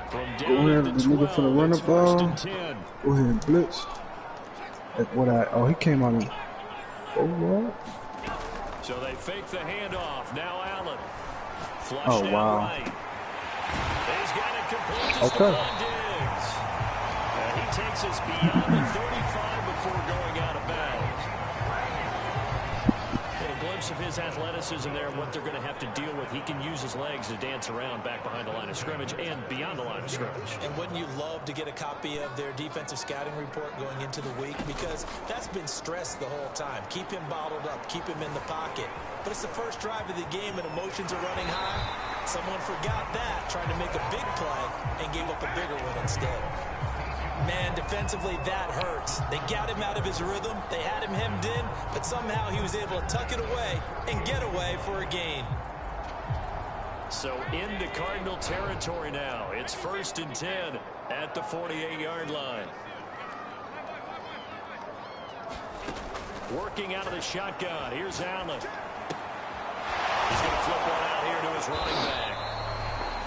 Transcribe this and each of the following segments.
From Go down ahead, at the the nigga for the 12, run it's up first ball. and 10. Go ahead and blitz. Like what he came on him. Oh, what? So they fake the handoff. Now Allen. Flush Oh, down wow. right. He's got it complete to Okay. Stephon Diggs. He takes us beyond the 35 before going out of bounds. Get a glimpse of his athleticism there and what they're going to have to deal with. He can use his legs to dance around back behind the line of scrimmage and beyond the line of scrimmage. And wouldn't you love to get a copy of their defensive scouting report going into the week? Because that's been stressed the whole time. Keep him bottled up. Keep him in the pocket. But it's the first drive of the game and emotions are running high. Someone forgot that, trying to make a big play, and gave up a bigger one instead. Man, defensively, that hurts. They got him out of his rhythm. They had him hemmed in, but somehow he was able to tuck it away and get away for a gain. So into Cardinal territory now. It's first and 10 at the 48-yard line. Working out of the shotgun. Here's Allen. He's going to flip one out here to his running back.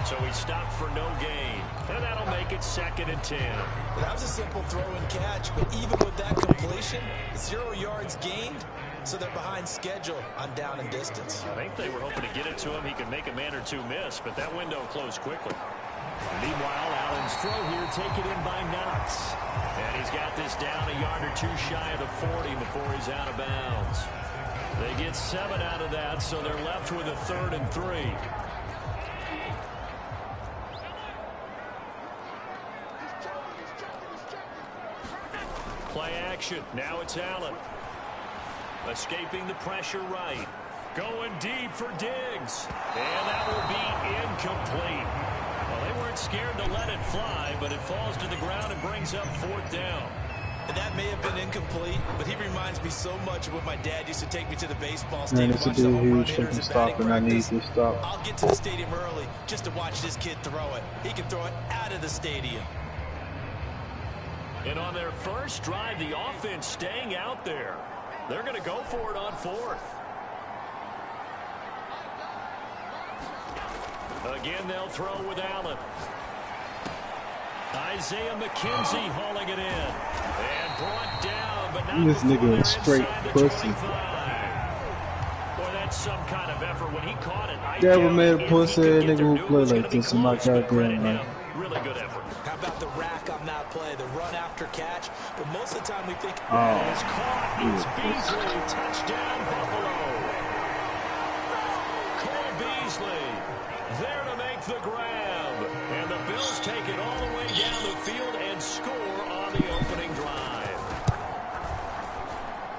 So he stopped for no gain. And that'll make it second and 10. That was a simple throw and catch, but even with that completion, 0 yards gained, so they're behind schedule on down and distance. I think they were hoping to get it to him. He could make a man or two miss, but that window closed quickly. Meanwhile, Allen's throw here taken in by Knox. And he's got this down a yard or two shy of the 40 before he's out of bounds. They get 7 out of that, so they're left with a 3rd and 3. Play action. Now it's Allen. Escaping the pressure right. Going deep for Diggs. And that will be incomplete. Well, they weren't scared to let it fly, but it falls to the ground and brings up 4th down. And that may have been incomplete, but he reminds me so much of when my dad used to take me to the baseball stadium. Man, it's a dude huge from stop, and I need to stop. I'll get to the stadium early just to watch this kid throw it. He can throw it out of the stadium. And on their first drive, the offense staying out there. They're going to go for it on 4th. Again, they'll throw with Allen. Isaiah McKenzie hauling it in. And brought down, but not this nigga is straight pussy. Boy, that's some kind of effort. When he caught it, I never made a pussy nigga who play like this in my goddamn life. Really good effort. How about the rack on that play, the run after catch? But most of the time we think it's caught. It's Beasley. Touchdown, Buffalo. Cole Beasley there to make the grab. And the Bills take it all the way down the field and score on the opening drive.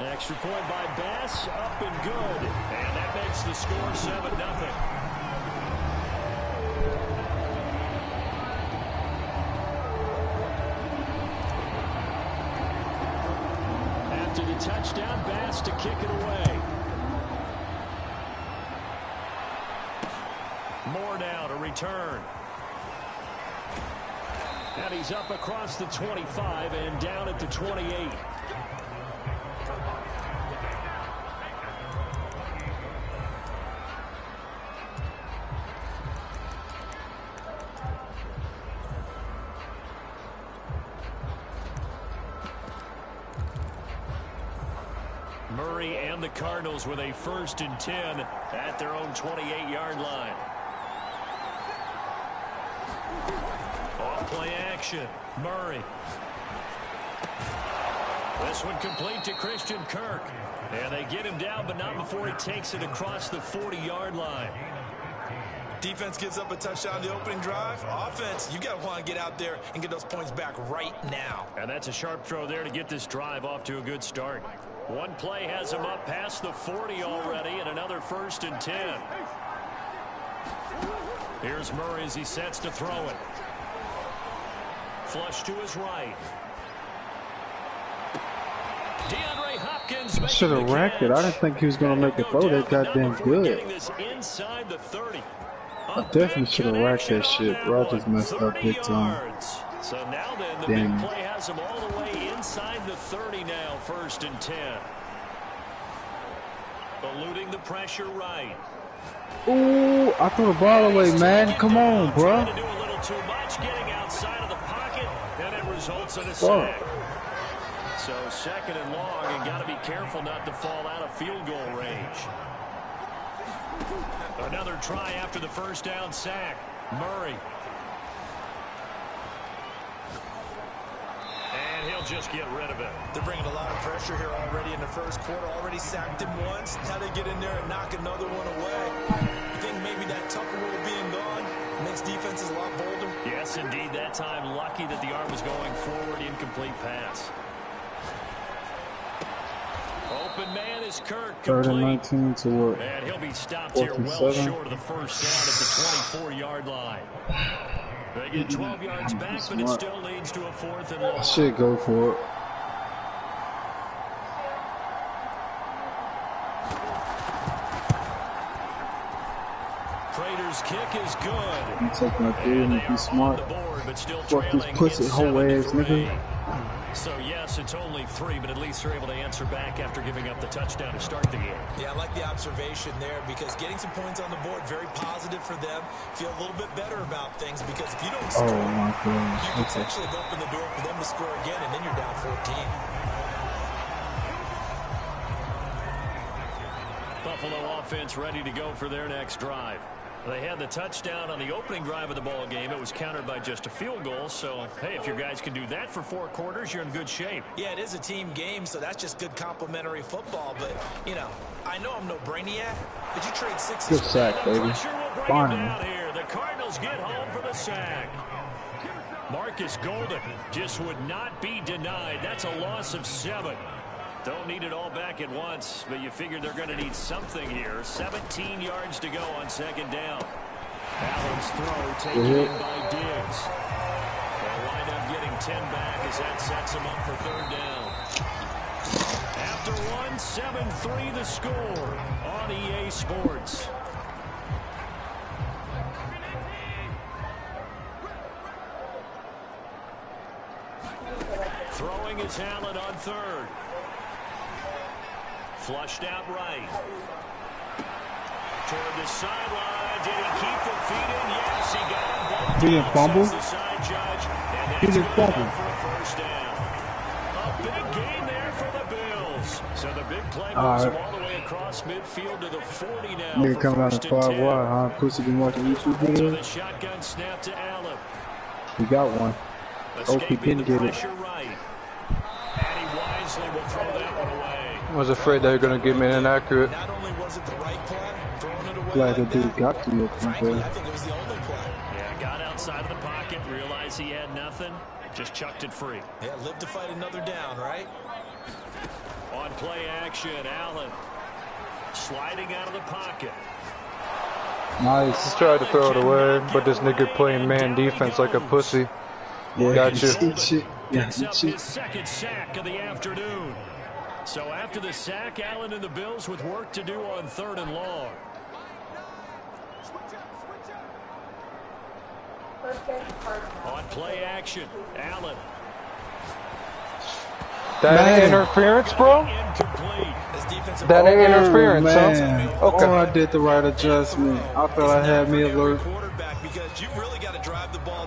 Extra point by Bass, up and good. And that makes the score 7-0. After the touchdown, Bass to kick it away. Moore now to return. And he's up across the 25 and down at the 28. Murray and the Cardinals with a 1st and 10 at their own 28-yard line. Off play action. Murray. This one complete to Christian Kirk. And they get him down, but not before he takes it across the 40-yard line. Defense gives up a touchdown the opening drive. Offense, you got to want to get out there and get those points back right now. And that's a sharp throw there to get this drive off to a good start. One play has him up past the 40 already, and another 1st and 10. Here's Murray as he sets to throw it. Flush to his right. DeAndre Hopkins should have racked it. I didn't think he was going to make a throw that goddamn good. Inside the 30. I definitely should have racked that shit, bro. I just messed up big time. So now then, the big play has him all the way inside the 30 now, 1st and 10. Eluding the pressure right. Ooh, I threw the ball away, man. Come on, bro. To do a little too much, getting out results in a sack. So 2nd and long, and got to be careful not to fall out of field goal range. Another try after the first down sack. Murray. And he'll just get rid of it. They're bringing a lot of pressure here already in the first quarter. Already sacked him once. Now they get in there and knock another one away. You think maybe that Tucker rule being gone makes defenses a lot bolder? Yes, indeed. That time, lucky that the arm was going forward. Incomplete pass. Open man is Kirk. 3rd and 19 to what? And he'll be stopped here well short of the first down at the 24-yard line. They get 12 yards back, but it still leads to a 4th and long. I should go for it. Prater's kick is good. I'm taking a 3 and be smart. Fuck this pussy hoe ass nigga. So yes, it's only 3, but at least they're able to answer back after giving up the touchdown to start the game. Yeah, I like the observation there because getting some points on the board, very positive for them. Feel a little bit better about things because if you don't score, my gosh. you potentially open the door for them to score again, and then you're down 14. Buffalo offense ready to go for their next drive. They had the touchdown on the opening drive of the ball game. It was countered by just a field goal. So, hey, if your guys can do that for 4 quarters, you're in good shape. Yeah, it is a team game, so that's just good complimentary football. But, you know, I know I'm no brainiac, but you trade 6. Good sack, baby. Fine. Here. The Cardinals get home for the sack. Marcus Golden just would not be denied. That's a loss of 7. Don't need it all back at once, but you figure they're going to need something here. 17 yards to go on 2nd down. Allen's throw taken in by Diggs. They'll wind up getting 10 back as that sets them up for 3rd down. After 1, 7-3 the score on EA Sports. Throwing is Allen on 3rd. Flushed out right. Toward the sideline. Did he keep the feet in? Yes, he got him. He didn't fumble. He didn't fumble. For a first down. A big gain there for the Bills. So the big play moves him all the way across midfield to the 40 now. Nigga coming out of 5 wide, huh? Pussy been watching YouTube videos. So the shotgun snap to Allen. He got one. Hope he didn't get it. Right. And he wisely will throw that one away. I was afraid they were going to give me an inaccurate. Not only was it the right play, throwing it away. Glad the dude got to you. Frankly, I think it was the only play. Yeah, got outside of the pocket, realized he had nothing, just chucked it free. Yeah, live to fight another down, right? On play action, Allen sliding out of the pocket. Nice. He tried to throw it away, but this nigga playing man defense like a pussy. Yeah, got you. Picks up his 2nd sack of the afternoon. So after the sack, Allen and the Bills with work to do on 3rd and long. On play action, Allen. That ain't interference, bro? Incomplete. That ain't interference, man. huh? Okay. Oh, I did the right adjustment. I thought I had me alert.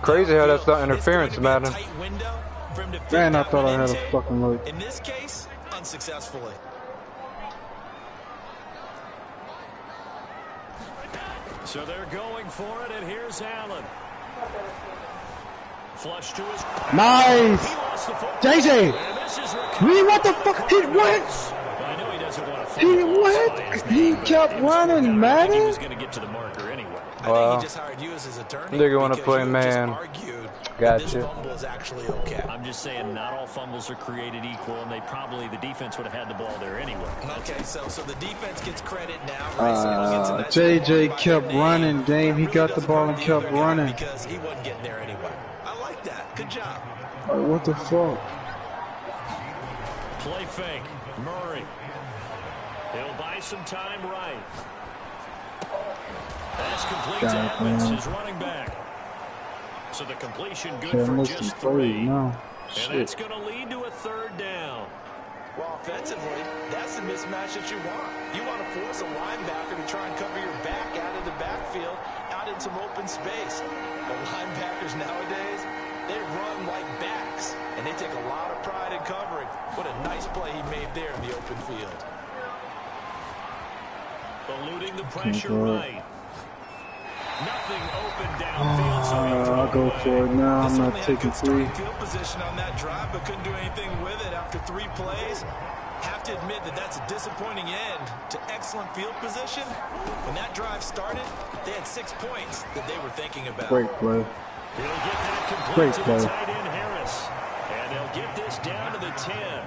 Crazy how that's not interference, Madden. Man, I thought I had a fucking alert. In this case, unsuccessfully. So they're going for it, and here's Allen. Flush to his... Nice! JJ! What the fuck? He went! I know he doesn't want to... He went! He kept running, man! He was going to get to the marker anyway. I think he just hired you as his attorney. Nigga want to play man. Gotcha. Actually okay. I'm just saying not all fumbles are created equal, and the defense would have had the ball there anyway. Okay, so the defense gets credit now. JJ kept running, Dame. He got the ball and kept running. Because he wasn't getting there anyway. I like that. Good job. What the fuck? Play fake. Murray. He'll buy some time right. That's complete to Evans, his running back. So the completion good for just 3. And that's going to lead to a 3rd down. Well, offensively, that's the mismatch that you want. You want to force a linebacker to try and cover your back out of the backfield, out in some open space. But linebackers nowadays, They run like backs, and they take a lot of pride in covering. What a nice play he made there in the open field. Eluding the pressure right. Nothing open downfield, so I'll go for it now. I'm not taking three. Field position on that drive, but couldn't do anything with it after 3 plays. Have to admit that that's a disappointing end to excellent field position. When that drive started, they had 6 points that they were thinking about. Great play. He'll get that complete Great to play. the tight end Harris, and they'll get this down to the 10.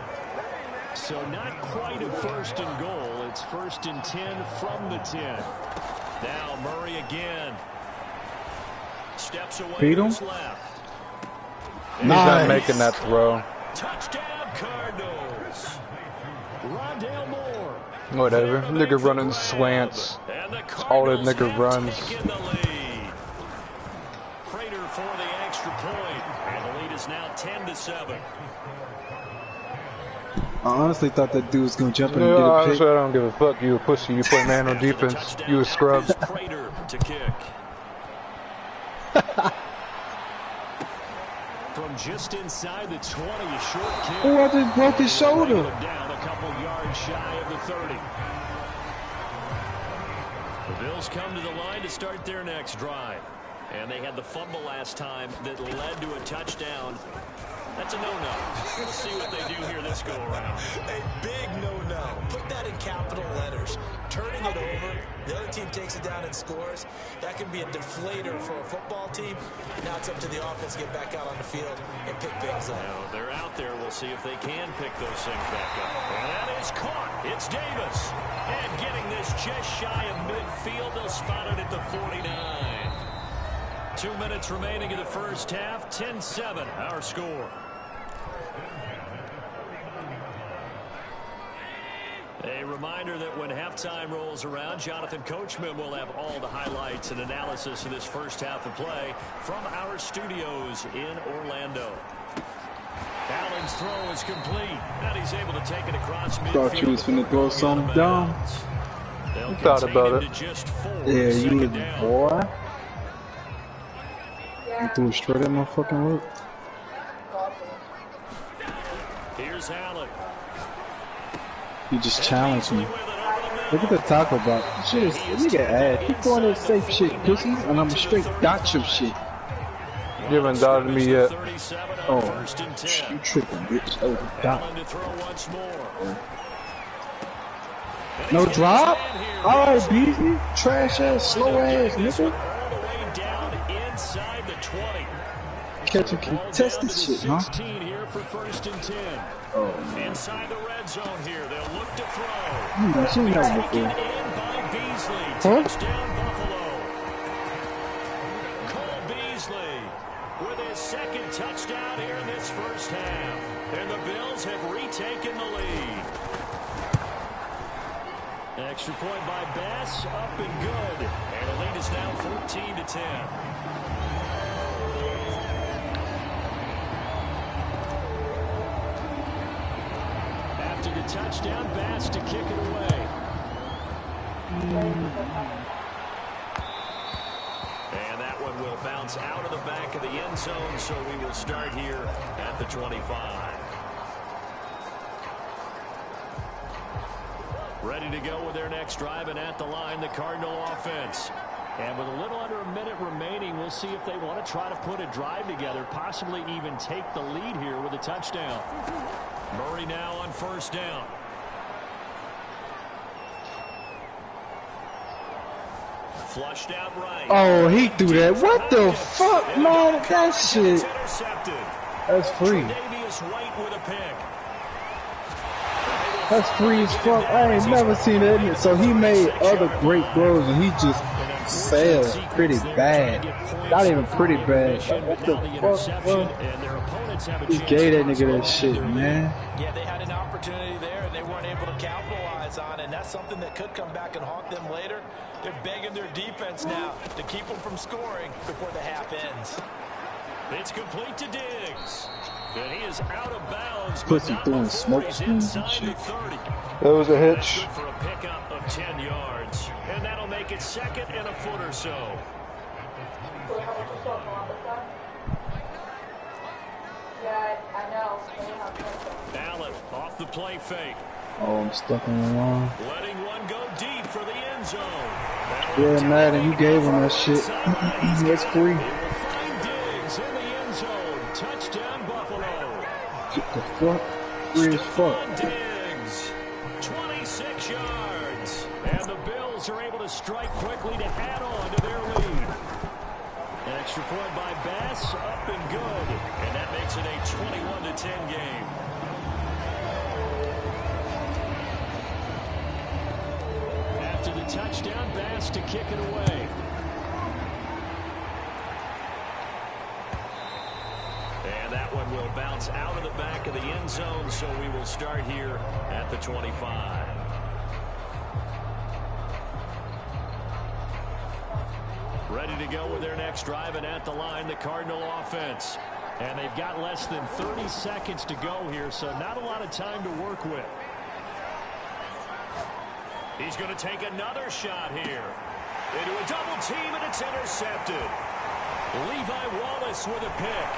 So not quite a first and goal. It's 1st and 10 from the 10. Now Murray again. Steps away Beat to him? his left. He's not making that throw. Touchdown Cardinals. Rondale Moore. Whatever. Nigga running slants. And the All that Cardinals nigga have runs. taken the lead. Prater for the extra point. And the lead is now 10-7. I honestly thought that dude was gonna jump in Yeah, and get a honestly, pick. I don't give a fuck. You a pussy. You play man on defense. You a scrub. Prater to kick. From just inside the 20, a short kick. Oh, I just broke his shoulder. Down a couple yards shy of the 30. The Bills come to the line to start their next drive. And they had the fumble last time that led to a touchdown. That's a no-no. We'll see what they do here this go-around. A big no-no. Put that in capital letters. Turning it over, the other team takes it down and scores. That can be a deflator for a football team. Now it's up to the offense to get back out on the field and pick things up. Now they're out there. We'll see if they can pick those things back up. And that is caught. It's Davis. And getting this just shy of midfield. They'll spot it at the 49. 2 minutes remaining in the first half. 10-7, our score. A reminder that when halftime rolls around, Jonathan Coachman will have all the highlights and analysis of this first half of play from our studios in Orlando. Allen's throw is complete, and he's able to take it across midfield. Thought you was finna throw something down. They'll Thought contain about him it. to just 4. Yeah, you Second was down. boy. You threw it straight at my fucking work. Here's Allen. You just challenged me. Look at the taco box. Shit is, nigga ass. Keep going to safe shit, pussy, and I'm straight dot your shit. You haven't dotted me yet. Oh, you tripping, bitch. Oh, dot. Allen to throw once more. No drop? Alright, Beasley. Trash ass, slow ass, nigga. All the way down inside the 20. Catch and Ball contested down to shit, huh? 16 here for 1st and 10. Oh, man. Inside the red zone here, they'll look to throw. You seen that Taken before. in by Beasley. Huh? Touchdown Buffalo. Cole Beasley with his 2nd touchdown here in this first half. And the Bills have retaken the lead. Extra point by Bass, up and good. And the lead is now 14-10. After the touchdown, Bass to kick it away. And that one will bounce out of the back of the end zone, so we will start here at the 25. Ready to go with their next drive, and at the line, the Cardinal offense. And with a little under a minute remaining, we'll see if they want to try to put a drive together, possibly even take the lead here with a touchdown. Murray now on 1st down. Flushed out right. Oh, he threw that. What the fuck, man? That shit. That's free. Davius White with a pick. That's free as fuck. I ain't never seen that. So he made other great throws and he just failed pretty bad. Not even pretty bad. What the fuck, bro? He gave that nigga that shit, man. Yeah, they had an opportunity there and they weren't able to capitalize on it. And that's something that could come back and haunt them later. They're begging their defense now to keep them from scoring before the half ends. It's complete to Diggs. And he is out of bounds. Pussy throwing smoke screens and shit. That was a hitch. Good for a pickup of 10 yards. And that'll make it 2nd and a foot or so. Allen off the play fake. Oh, I'm stuck on the line. Letting one go deep for the end zone. Yeah, Madden, you gave him that shit. That's free. He will find Diggs in the end zone. Touchdown, Buffalo. Get the fuck. Free as fuck. Diggs, 26 yards. And the Bills are able to strike quickly to add on to their lead. An extra point by Bass, up and good. And that makes it a 21-10 game. After the touchdown, Bass to kick it away. And that one will bounce out of the back of the end zone, so we will start here at the 25. Ready to go with their next drive, and at the line, the Cardinal offense. And they've got less than 30 seconds to go here, so not a lot of time to work with. He's going to take another shot here. Into a double team, and it's intercepted. Levi Wallace with a pick.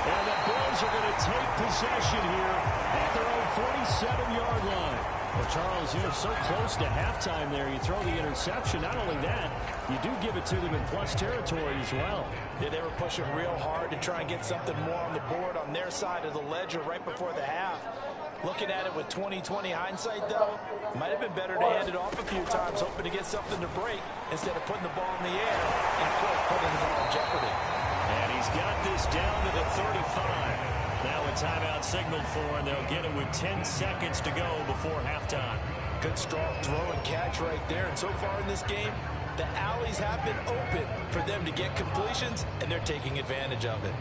And the Bills are going to take possession here at their own 47-yard line. Well, Charles, you're so close to halftime there. You throw the interception. Not only that, you do give it to them in plus territory as well. Yeah, they were pushing real hard to try and get something more on the board on their side of the ledger right before the half. Looking at it with 20/20 hindsight, though, might have been better to hand it off a few times, hoping to get something to break instead of putting the ball in the air and, of course, putting the ball in jeopardy. And he's got this down to the 35. Now a timeout signaled for, and they'll get it with 10 seconds to go before halftime. Good strong throw and catch right there. And so far in this game, the alleys have been open for them to get completions, and they're taking advantage of it.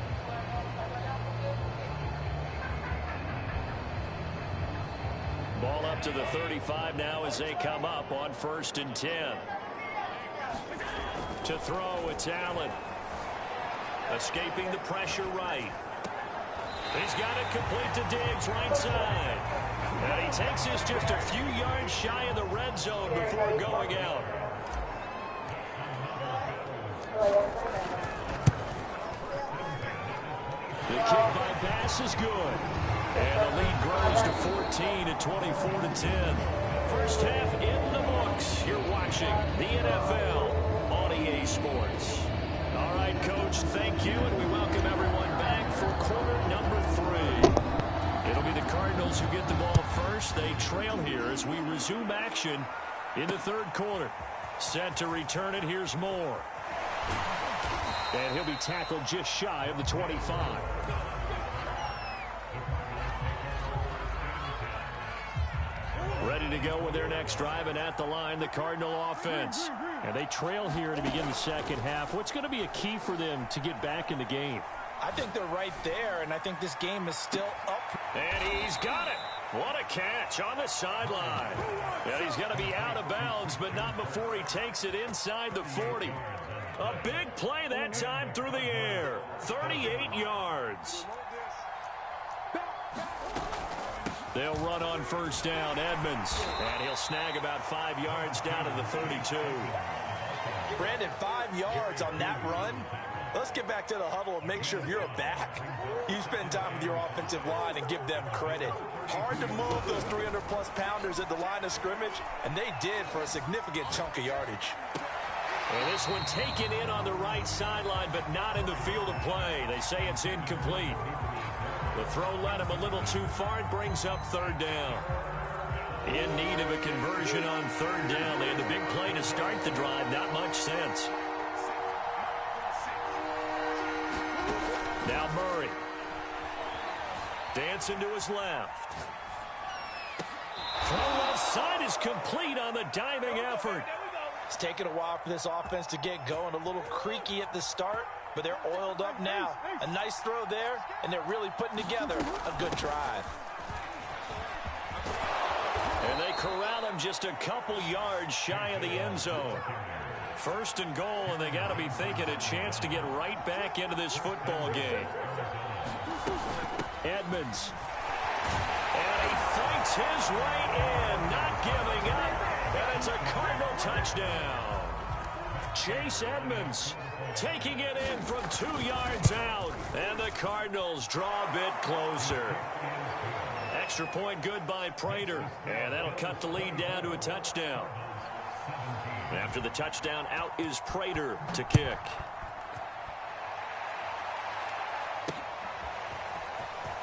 Ball up to the 35 now as they come up on 1st and 10. To throw, it's Allen. Escaping the pressure right. He's got it complete to Diggs right side. And he takes this just a few yards shy of the red zone before going out. The kick by Bass is good. And the lead grows to 14 at 24-10. First half in the books. You're watching the NFL on EA Sports. All right, Coach, thank you, and we welcome everyone back for quarter number 3. It'll be the Cardinals who get the ball first. They trail here as we resume action in the 3rd quarter. Set to return it, here's Moore. And he'll be tackled just shy of the 25. Ready to go with their next drive, and at the line, the Cardinal offense. And they trail here to begin the second half. What's going to be a key for them to get back in the game? I think they're right there, and I think this game is still up. And he's got it. What a catch on the sideline. And he's going to be out of bounds, but not before he takes it inside the 40. A big play that time through the air. 38 yards. They'll run on 1st down, Edmonds. And he'll snag about 5 yards down to the 32. Brandon, 5 yards on that run. Let's get back to the huddle and make sure if you're a back, you spend time with your offensive line and give them credit. Hard to move those 300-plus pounders at the line of scrimmage, and they did for a significant chunk of yardage. And this one taken in on the right sideline, but not in the field of play. They say it's incomplete. The throw led him a little too far. It brings up 3rd down. In need of a conversion on 3rd down. They had the big play to start the drive. Not much sense. Now Murray. Dancing to his left. Throw left side is complete on the diving effort. It's taken a while for this offense to get going. A little creaky at the start, but they're oiled up now. A nice throw there, and they're really putting together a good drive. And they corral him just a couple yards shy of the end zone. 1st and goal, and they got to be thinking a chance to get right back into this football game. Edmonds. And he fights his way in, not giving up. And it's a Cardinal touchdown. Chase Edmonds taking it in from 2 yards out. And the Cardinals draw a bit closer. Extra point good by Prater. And that'll cut the lead down to a touchdown. After the touchdown, out is Prater to kick.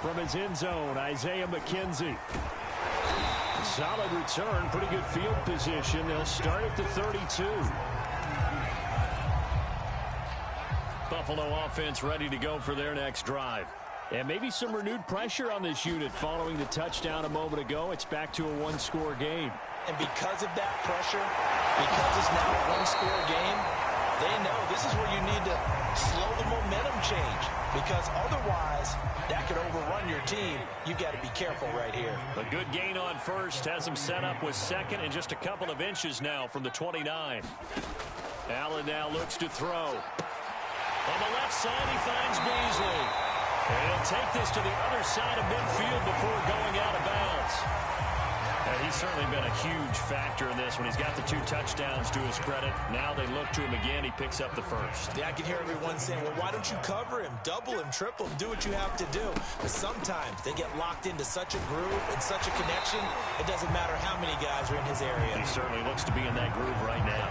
From his end zone, Isaiah McKenzie. Solid return, pretty good field position. They'll start at the 32. Buffalo offense ready to go for their next drive. And maybe some renewed pressure on this unit following the touchdown a moment ago. It's back to a one-score game. And because of that pressure, because it's now a one-score game, they know this is where you need to slow the momentum change. Because otherwise, that could overrun your team. You've got to be careful right here. A good gain on first has him set up with second and just a couple of inches now from the 29. Allen now looks to throw. On the left side, he finds Beasley. And he'll take this to the other side of midfield before going out of bounds. And he's certainly been a huge factor in this when he's got the 2 touchdowns to his credit. Now they look to him again. He picks up the first. Yeah, I can hear everyone saying, well, why don't you cover him? Double him, triple him, do what you have to do. But sometimes they get locked into such a groove and such a connection, it doesn't matter how many guys are in his area. He certainly looks to be in that groove right now.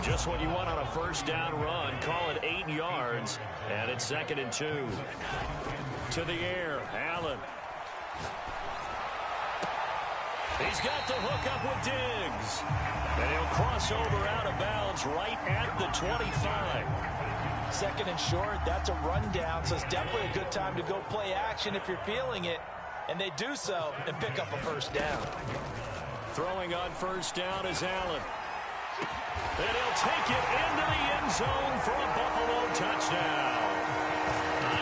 Just what you want on a first down run. Call it 8 yards. And it's 2nd and 2. To the air, Allen. He's got the hook up with Diggs. And he'll cross over out of bounds right at the 25. 2nd and short, that's a rundown, so it's definitely a good time to go play action if you're feeling it. And they do so and pick up a first down. Throwing on first down is Allen. And he'll take it into the end zone for a Buffalo touchdown.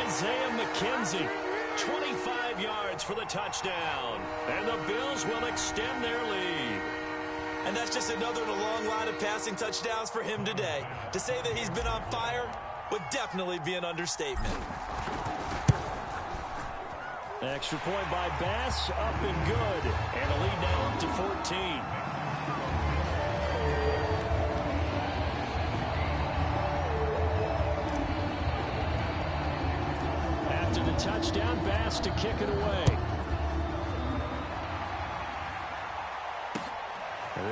Isaiah McKenzie, 25 yards for the touchdown. And the Bills will extend their lead. And that's just another in a long line of passing touchdowns for him today. To say that he's been on fire would definitely be an understatement. Extra point by Bass, up and good. And a lead now up to 14. After the touchdown, Bass to kick it away.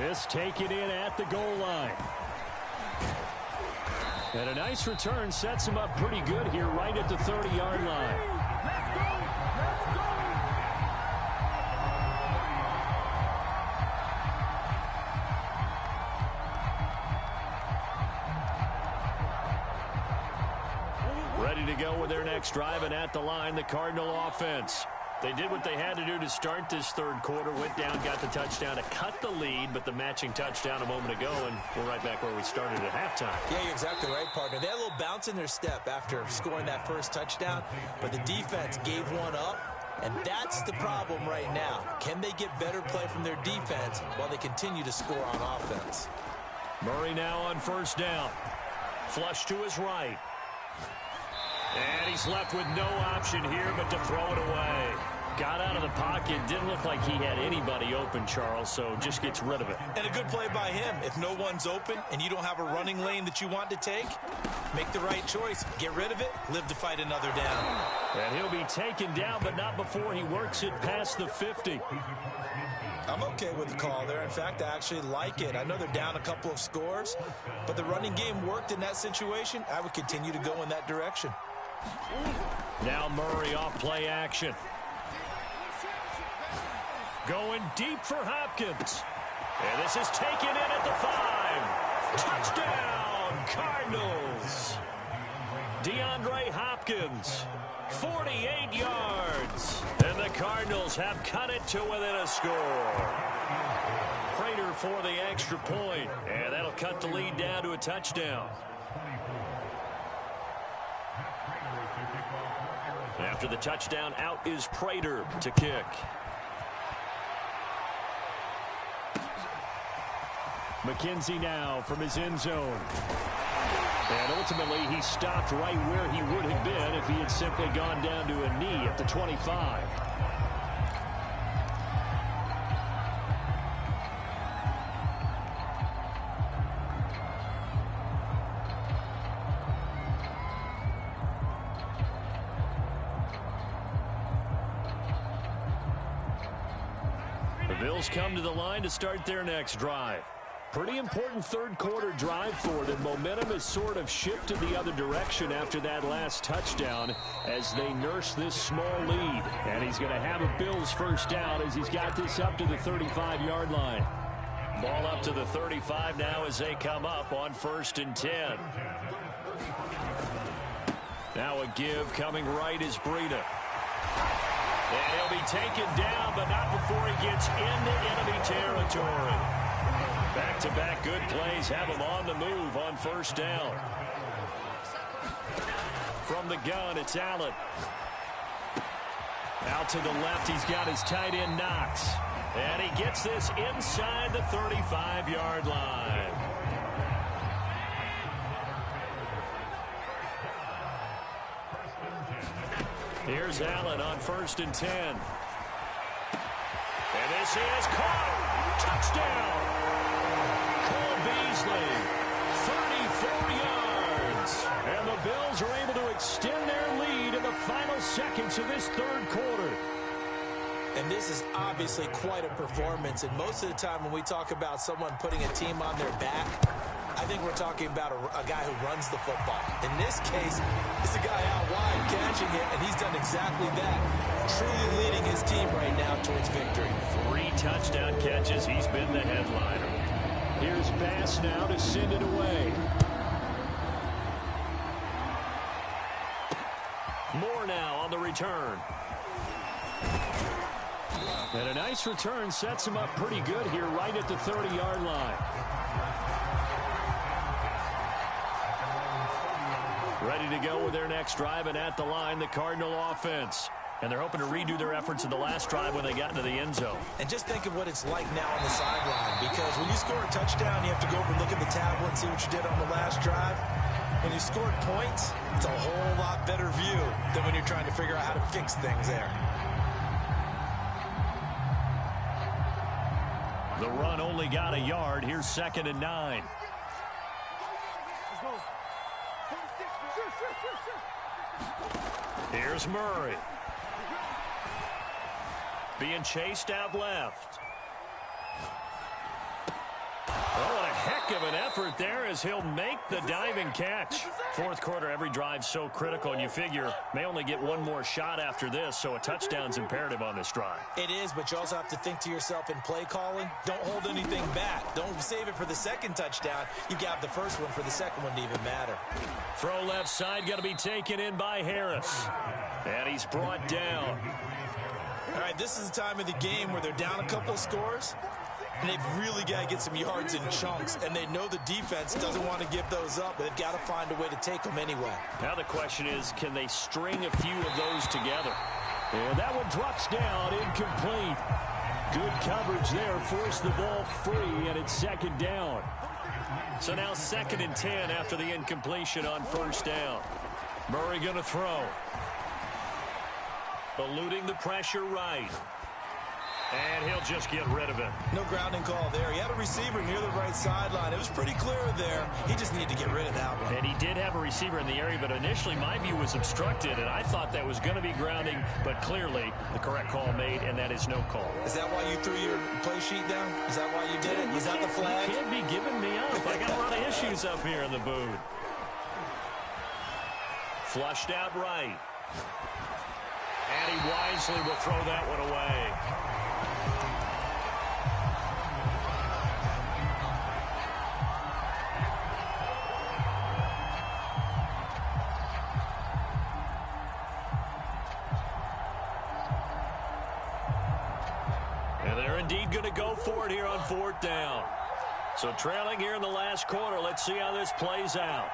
This taken in at the goal line. And a nice return sets him up pretty good here right at the 30-yard line. Ready to go with their next drive, and at the line, the Cardinal offense. They did what they had to do to start this third quarter. Went down, got the touchdown to cut the lead, but the matching touchdown a moment ago, and we're right back where we started at halftime. Yeah, you're exactly right, partner. They had a little bounce in their step after scoring that first touchdown, but the defense gave one up, and that's the problem right now. Can they get better play from their defense while they continue to score on offense? Murray now on first down. Flush to his right. And he's left with no option here but to throw it away. Got out of the pocket. Didn't look like he had anybody open, Charles, so just gets rid of it. And a good play by him. If no one's open and you don't have a running lane that you want to take, make the right choice. Get rid of it. Live to fight another down. And he'll be taken down, but not before he works it past the 50. I'm okay with the call there. In fact, I actually like it. I know they're down a couple of scores, but the running game worked in that situation. I would continue to go in that direction. Now Murray off play action. Going deep for Hopkins. And this is taken in at the 5. Touchdown, Cardinals. DeAndre Hopkins, 48 yards. And the Cardinals have cut it to within a score. Prater for the extra point. And that'll cut the lead down to a touchdown. After the touchdown, out is Prater to kick. McKenzie now from his end zone. And ultimately, he stopped right where he would have been if he had simply gone down to a knee at the 25. Bills come to the line to start their next drive. Pretty important third quarter drive for them. Momentum has sort of shifted the other direction after that last touchdown as they nurse this small lead. And he's going to have a Bills first down as he's got this up to the 35-yard line. Ball up to the 35 now as they come up on 1st and 10. Now a give coming right is Breida. And he'll be taken down, but not before he gets into enemy territory. Back-to-back good plays have him on the move on 1st down. From the gun, it's Allen. Out to the left, he's got his tight end Knox. And he gets this inside the 35-yard line. Here's Allen on 1st and 10. And this is caught. Touchdown. Cole Beasley, 34 yards. And the Bills are able to extend their lead in the final seconds of this third quarter. And this is obviously quite a performance. And most of the time when we talk about someone putting a team on their back, I think we're talking about a guy who runs the football. In this case, it's a guy out wide catching it, and he's done exactly that, truly leading his team right now towards victory. 3 touchdown catches. He's been the headliner. Here's Bass now to send it away. Moore now on the return. And a nice return sets him up pretty good here right at the 30-yard line. Ready to go with their next drive, and at the line, the Cardinal offense. And they're hoping to redo their efforts in the last drive when they got into the end zone. And just think of what it's like now on the sideline, because when you score a touchdown, you have to go over and look at the tablet and see what you did on the last drive. When you scored points, it's a whole lot better view than when you're trying to figure out how to fix things there. The run only got a yard. Here's 2nd and 9. Here's Murray. Being chased out left. Oh, what a heck of an effort there as he'll make the diving catch. Fourth quarter, every drive's so critical, and you figure may only get one more shot after this, so a touchdown's imperative on this drive. It is, but you also have to think to yourself in play calling, don't hold anything back. Don't save it for the second touchdown. You got the first one for the second one to even matter. Throw left side, going to be taken in by Harris. And he's brought down. All right, this is the time of the game where they're down a couple of scores, and they've really got to get some yards in chunks, and they know the defense doesn't want to give those up, but they've got to find a way to take them anyway. Now the question is, can they string a few of those together? And that one drops down, incomplete. Good coverage there, forced the ball free, and it's 2nd down. So now 2nd and 10 after the incompletion on 1st down. Murray going to throw. Eluding the pressure right. And he'll just get rid of it. No grounding call there. He had a receiver near the right sideline. It was pretty clear there. He just needed to get rid of that one. And he did have a receiver in the area, but initially my view was obstructed, and I thought that was going to be grounding, but clearly the correct call made, and that is no call. Is that why you threw your play sheet down? Is that why you did it? Was that the flag? You can't be giving me up. I got a lot of issues up here in the booth. Flushed out right. And he wisely will throw that one away. And they're indeed going to go for it here on 4th down. So trailing here in the last quarter. Let's see how this plays out.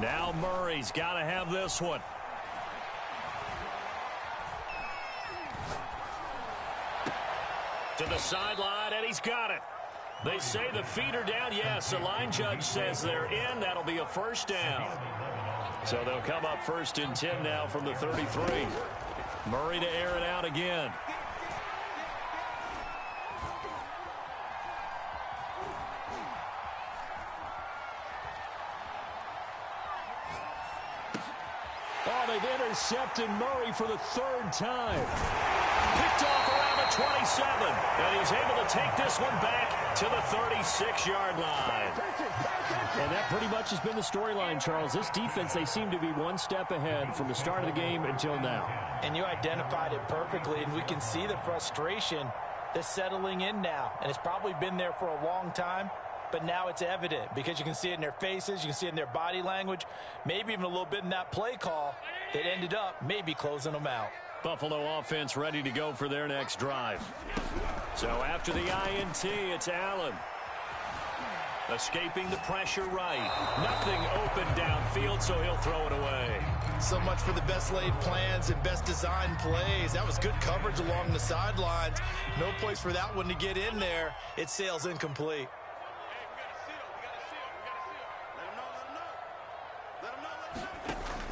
Now Murray's got to have this one. To the sideline, and he's got it. They say the feet are down. Yes, the line judge says they're in. That'll be a 1st down. So they'll come up 1st and 10 now from the 33. Murray to air it out again. they've intercepted Murray for the 3rd time. Picked off around the 27, and he's able to take this one back to the 36-yard line. And that pretty much has been the storyline, Charles. This defense, they seem to be one step ahead from the start of the game until now. And you identified it perfectly, and we can see the frustration that's settling in now. And it's probably been there for a long time, but now it's evident because you can see it in their faces, you can see it in their body language, maybe even a little bit in that play call that ended up maybe closing them out. Buffalo offense ready to go for their next drive. So after the INT, it's Allen. Escaping the pressure right. Nothing open downfield, so he'll throw it away. So much for the best laid plans and best designed plays. That was good coverage along the sidelines. No place for that one to get in there. It sails incomplete.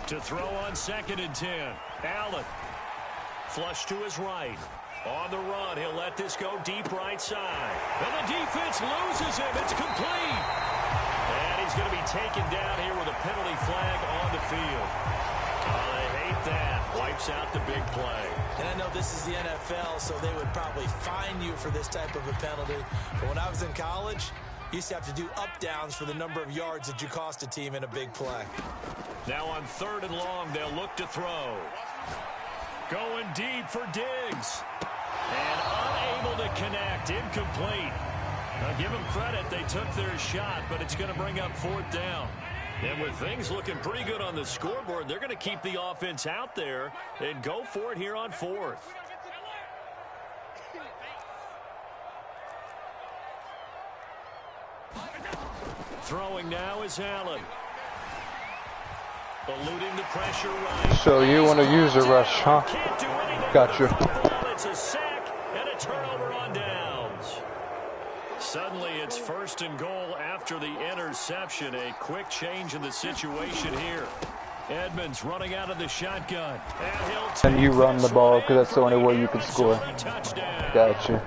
To throw on 2nd and 10. Allen. Flush to his right. On the run, he'll let this go deep right side. And the defense loses him. It's complete. And he's going to be taken down here with a penalty flag on the field. Oh, they hate that. Wipes out the big play. And I know this is the NFL, so they would probably fine you for this type of a penalty. But when I was in college, you used to have to do up-downs for the number of yards that you cost a team in a big play. Now on 3rd and long, they'll look to throw. Going deep for Diggs. And unable to connect. Incomplete. Now give them credit. They took their shot, but it's going to bring up 4th down. And with things looking pretty good on the scoreboard, they're going to keep the offense out there and go for it here on 4th. Throwing now is Allen. Eluding the pressure right. So you want to use a rush, huh? Gotcha. It's a sack and a turnover on downs. Suddenly it's 1st and goal after the interception. A quick change in the situation here. Edmonds running out of the shotgun. And you run the ball because that's the only way you can score. Gotcha.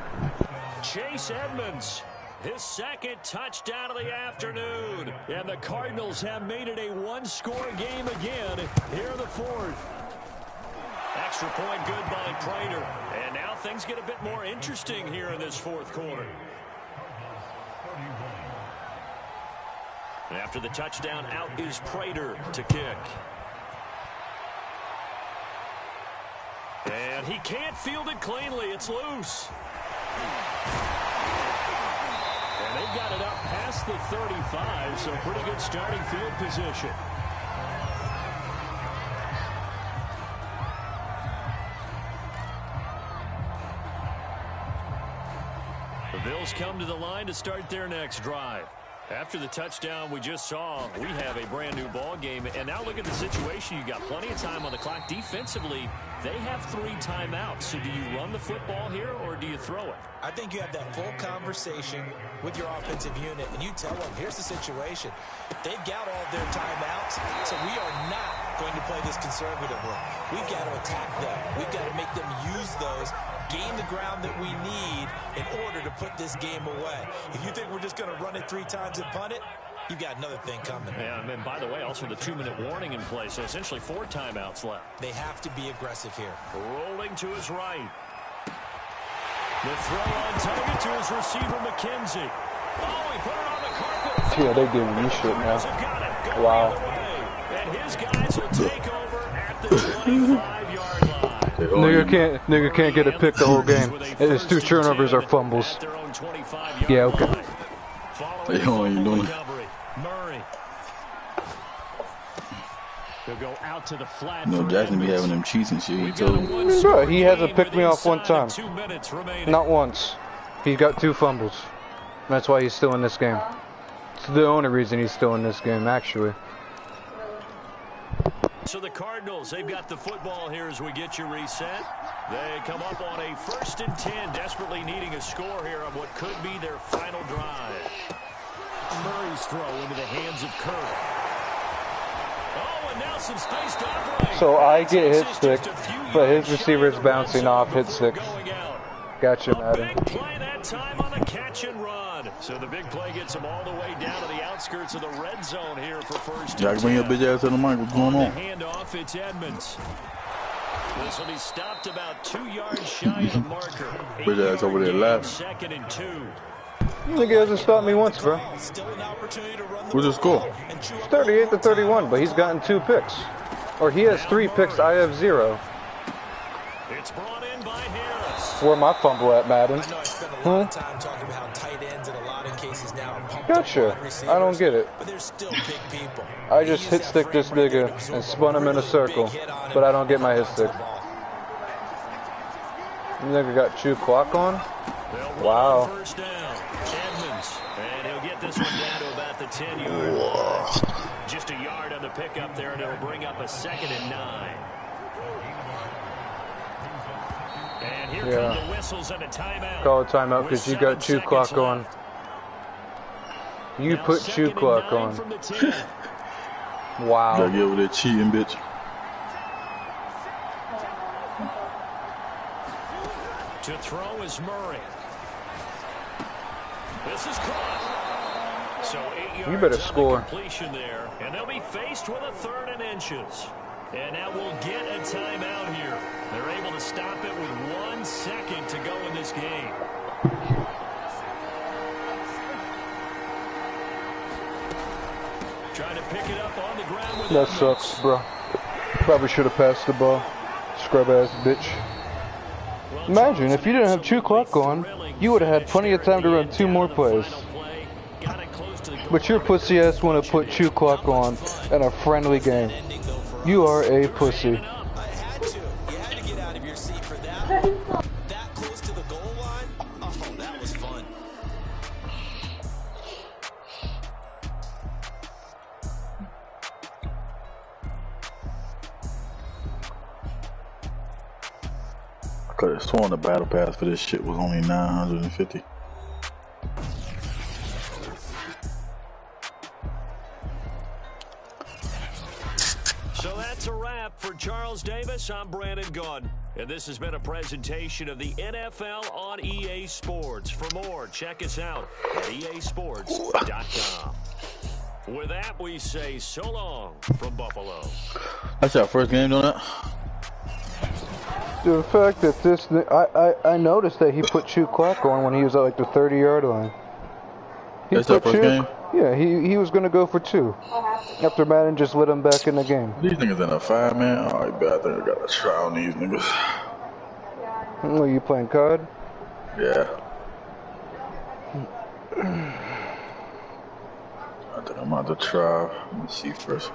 Chase Edmonds. His 2nd touchdown of the afternoon. And the Cardinals have made it a one-score game again here in the 4th. Extra point good by Prater. And now things get a bit more interesting here in this 4th quarter. After the touchdown, out is Prater to kick. And he can't field it cleanly. It's loose. And they've got it up past the 35, so pretty good starting field position. The Bills come to the line to start their next drive. After the touchdown we just saw, we have a brand new ball game. And now look at the situation. You got plenty of time on the clock. Defensively, they have 3 timeouts. So do you run the football here or do you throw it? I think you have that full conversation with your offensive unit, and you tell them, here's the situation. They've got all of their timeouts, so we are not going to play this conservatively. We've got to attack them. We've got to make them use those, gain the ground that we need in order to put this game away. If you think we're just going to run it 3 times and punt it, you've got another thing coming. Yeah, and by the way, also the 2-minute warning in place, so essentially 4 timeouts left. They have to be aggressive here. Rolling to his right. The throw on target to his receiver, McKenzie. Oh, he put it on the carpet. Yeah, they giving you shit now. Wow. And his guys will take over at the 25-yard line. Nigga can't get a pick the whole game. His 2 turnovers are fumbles. Yeah, okay. Hey, how are you doing? Murray. He'll go out to the flat. No, Jackson be having them cheats and shit. He told me. Bro, he hasn't picked me off one time. Not once. He's got 2 fumbles. That's why he's still in this game. It's the only reason he's still in this game, actually. So the Cardinals, they've got the football here as we get you reset. They come up on a 1st and 10, desperately needing a score here on what could be their final drive. Murray's throw into the hands of Kirk. Oh, and now some space to operate. So I get hit 6, but his receiver's bouncing off hit 6. Gotcha, Madden. Big play that time on the catch and run. So the big play gets him all the way down to the outskirts of the red zone here for first. Jack, bring your bitch ass to the mic. What's going on? Handoff, it's Edmonds. This will be stopped about 2 yards shy of the marker. Bitch ass over there laughing. Second and 2. You think he hasn't stopped me once, bro? What's the score? It's 38-31, but he's gotten 2 picks. Or he has 3 picks, I have 0. It's brought in by Harris. Where my fumble at, Madden? I know I spent a lot of time talking about how tight ends in a lot of cases now are pumped Gotcha. up wide receivers, I don't get it. But they're still big people. I just hit stick this nigga and spun him in a circle, but I don't get my hit stick. You nigga got chew clock on? Wow. First down. Edmonds. And he'll get this one down to about the 10-yard line. Just a yard on the pickup there, and it'll bring up a 2nd and 9. And here come the whistles and a timeout. Call a timeout because you got chew clock on. You put chew clock on. Wow. Gotta get over there cheating, bitch. To throw is Murray. This is caught. So 8 yards You better on the score. completion there, and they'll be faced with a 3rd and inches. And now we'll get a timeout here. They're able to stop it with 1 second to go in this game. Trying to pick it up on the ground with That sucks, bro. Probably should have passed the ball. Scrub ass bitch. Imagine if you didn't have chew clock on, you would have had plenty of time to run 2 more plays. But your pussy ass want to put chew clock on in a friendly game. You are a pussy. You had to get out of your seat for that. That close to the goal line. Oh, that was fun. I could have sworn the battle pass for this shit was only 950. So that's a wrap for Charles Davis. I'm Brandon Gunn. And this has been a presentation of the NFL on EA Sports. For more, check us out at easports.com. With that, we say so long from Buffalo. That's our first game doing that? The fact that this, I noticed that he put chew clock on when he was at like the 30-yard line. That's our first game? Yeah, he was gonna go for 2. After Madden just let him back in the game. These niggas in a 5-man? Alright, bet I think I gotta try on these niggas. Oh, you playing COD? Yeah. I think I'm about to try. Let me see first.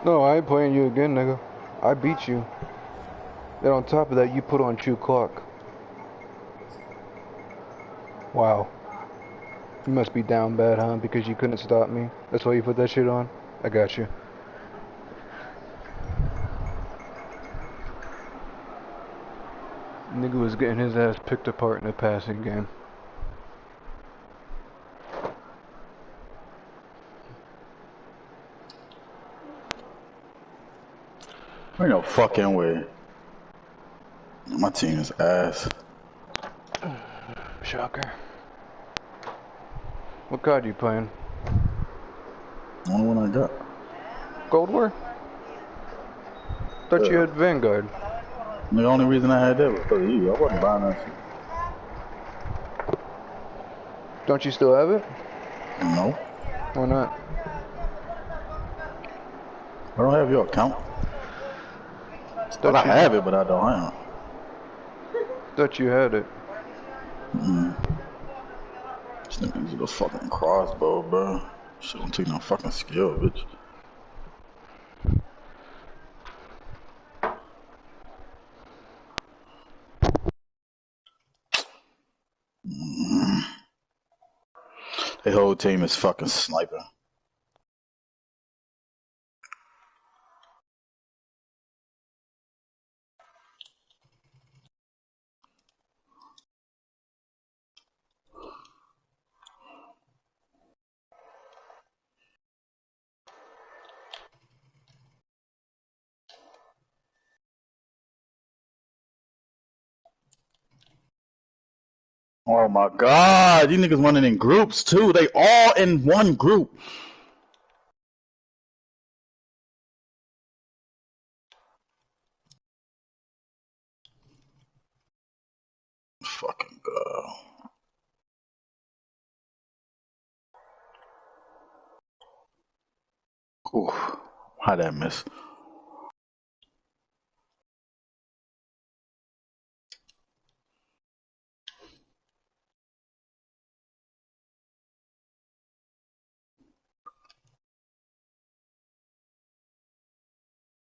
No, I ain't playing you again, nigga. I beat you. Then on top of that, you put on chew clock. Wow. You must be down bad, huh? Because you couldn't stop me. That's why you put that shit on? I got you. Nigga was getting his ass picked apart in a passing game. Ain't no fucking way. My team is ass. Shocker. What card you playing? Only one I got. Gold War? Thought you had Vanguard. The only reason I had that was because of you. I wasn't buying that shit. Don't you still have it? No. Why not? I don't have your account. Thought Well, I you have it, but I don't have it. Thought you had it. This nigga's a fucking crossbow, bro. Shit don't take no fucking skill, bitch. The whole team is fucking sniping. Oh my god, these niggas running in groups too. They all in one group. Fucking god. Oof. How'd that miss?